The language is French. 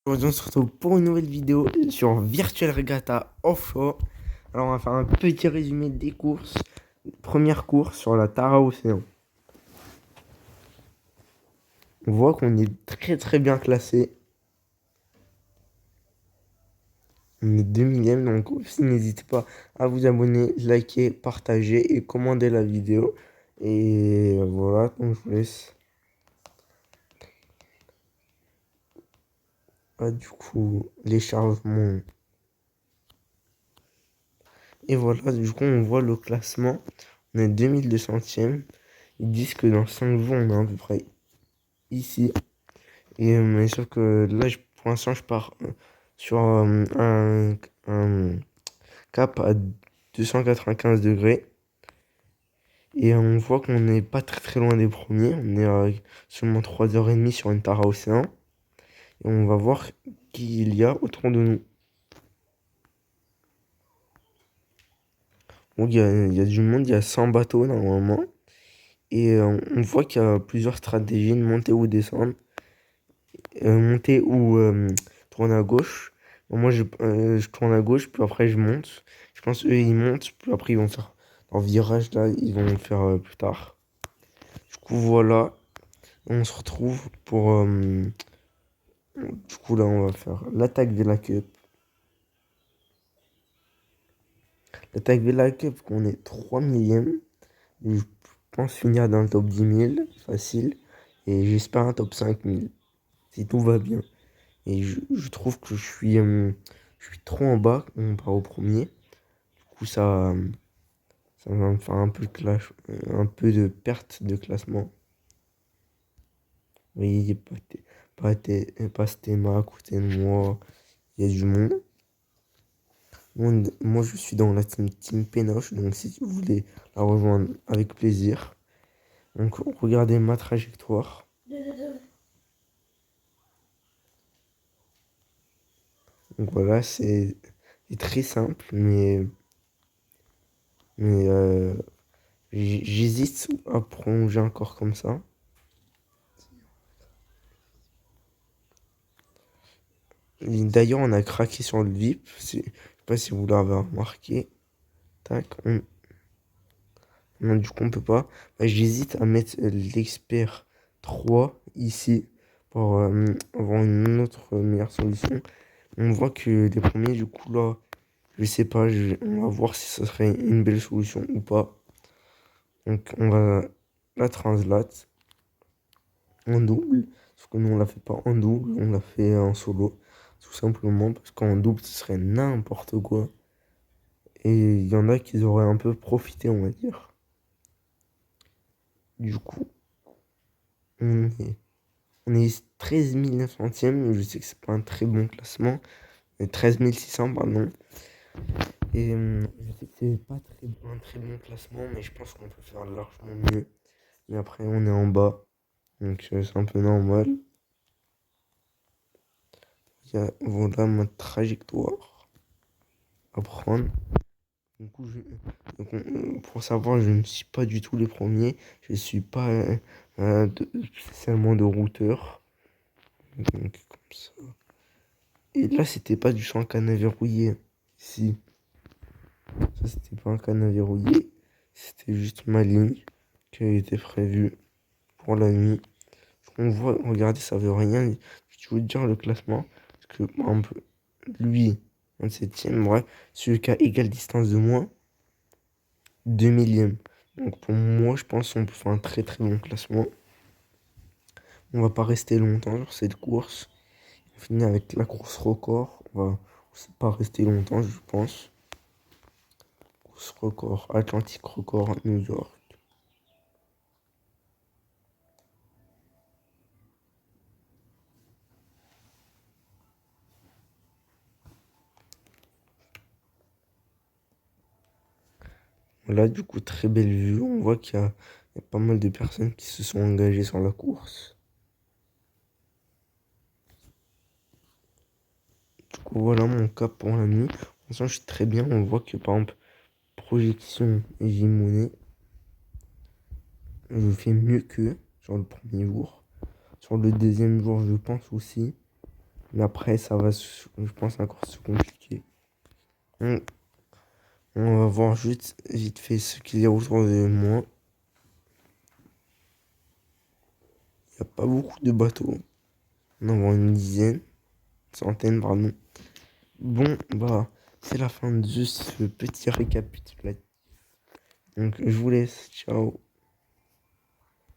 Aujourd'hui, on se retrouve pour une nouvelle vidéo sur Virtual Regatta Offshore. Alors, on va faire un petit résumé des courses. Première course sur la Tara Océan. On voit qu'on est très très bien classé. On est 2 millième, donc aussi n'hésitez pas à vous abonner, liker, partager et commander la vidéo. Et voilà, donc je vous laisse. Du coup, les chargements. Et voilà, du coup, on voit le classement. On est 2200e. Ils disent que dans 5 jours, on est à peu près ici. Et mais sauf que là, pour l'instant, je pars sur un cap à 295 degrés. Et on voit qu'on n'est pas très très loin des premiers. On est à seulement 3h30 sur une Tara Océan. Et on va voir qui il y a autour de nous. Donc il y a du monde, il y a 100 bateaux normalement. Et on voit qu'il y a plusieurs stratégies, de monter ou descendre. Monter ou tourner à gauche. Bon, moi, je tourne à gauche, puis après, je monte. Je pense eux, ils montent, puis après, ils vont faire leur virage, là, ils vont le faire plus tard. Du coup, voilà, on se retrouve pour... du coup, là, on va faire l'attaque Vela Cup. L'attaque Vela Cup, qu'on est 3 millième. Je pense finir dans le top 10 000 facile. Et j'espère un top 5 000 si tout va bien. Et je trouve que je suis trop en bas comparé au premier. Du coup, ça va me faire un peu de clash, un peu de perte de classement. Oui, pas Stema à côté de moi. Il y a du monde. Moi, je suis dans la team Pénoche. Donc, si vous voulez la rejoindre, avec plaisir. Donc, regardez ma trajectoire. Donc, voilà, c'est très simple, mais j'hésite à prolonger encore comme ça. D'ailleurs, on a craqué sur le VIP. Je sais pas si vous l'avez remarqué. Tac, non, du coup, on peut pas. Bah, j'hésite à mettre l'expert 3 ici pour avoir une autre meilleure solution. On voit que les premiers, du coup, là, je sais pas, on va voir si ce serait une belle solution ou pas. Donc, on va la translate en double. Sauf que nous, on la fait pas en double, on l'a fait en solo. Tout simplement parce qu'en double, ce serait n'importe quoi. Et il y en a qui auraient un peu profité, on va dire. Du coup, on est, on est 13 900e. Je sais que c'est pas un très bon classement. Mais 13 600, pardon. Et je sais que c'est pas un très bon classement, mais je pense qu'on peut faire largement mieux. Mais après, on est en bas. Donc, c'est un peu normal. Voilà ma trajectoire à prendre. Du coup, pour savoir, je ne suis pas du tout les premiers. Je ne suis pas spécialement de routeur. Donc, comme ça. Et là, c'était pas du champ canne verrouillé. Si, ça, c'était pas un canne verrouillé. C'était juste ma ligne qui a été prévue pour la nuit. On voit, regardez, ça veut rien dire. Je veux dire le classement. Parce que, par exemple, lui, 27e, bref, celui qui a égale distance de moi, 2 millième. Donc pour moi, je pense qu'on peut faire un très très bon classement. On va pas rester longtemps sur cette course. On finit avec la course record. On va aussi pas rester longtemps, je pense. Course record, Atlantic record, New York. Là, du coup, très belle vue. On voit qu'il y a pas mal de personnes qui se sont engagées sur la course. Du coup, voilà mon cap pour la nuit. Pour l'instant, je suis très bien. On voit que par exemple, projection et J-Money, je fais mieux que sur le premier jour. Sur le deuxième jour, je pense aussi. Mais après, ça va, je pense, encore se compliquer. On, on va voir juste vite fait ce qu'il y a autour de moi. Il n'y a pas beaucoup de bateaux. On en voit une dizaine, centaine, pardon. Bon, bah, c'est la fin de ce petit récapitulatif. Donc, je vous laisse. Ciao.